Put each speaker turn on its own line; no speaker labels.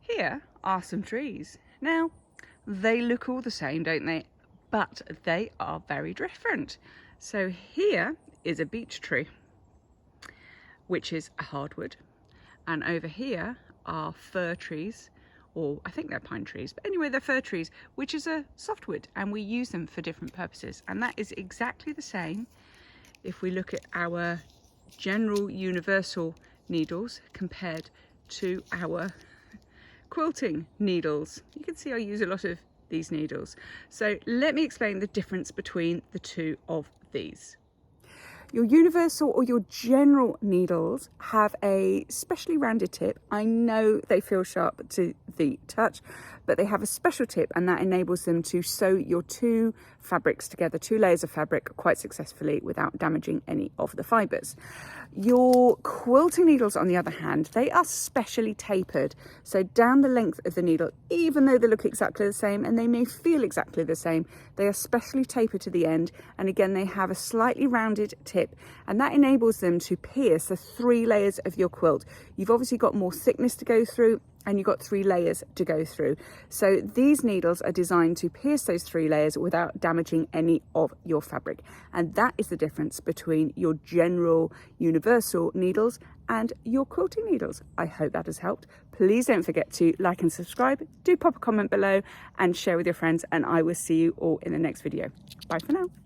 Here are some trees. Now, they look all the same, don't they? But they are very different. So here is a beech tree, which is a hardwood. And over here are fir trees, or I think they're pine trees, but anyway, they're fir trees, which is a softwood, and we use them for different purposes. And that is exactly the same if we look at our general universal needles compared to our quilting needles. You can see I use a lot of these needles. So let me explain the difference between the two of these. Your universal or your general needles have a specially rounded tip. I know they feel sharp to the touch, but they have a special tip, and that enables them to sew your two fabrics together, two layers of fabric, quite successfully without damaging any of the fibres. Your quilting needles, on the other hand, they are specially tapered. So down the length of the needle, even though they look exactly the same and they may feel exactly the same, they are specially tapered to the end. And again, they have a slightly rounded tip, and that enables them to pierce the 3 layers of your quilt. You've obviously got more thickness to go through, and you've got 3 layers to go through. So these needles are designed to pierce those 3 layers without damaging any of your fabric. And that is the difference between your general universal needles and your quilting needles. I hope that has helped. Please don't forget to like and subscribe. Do pop a comment below and share with your friends, and I will see you all in the next video. Bye for now.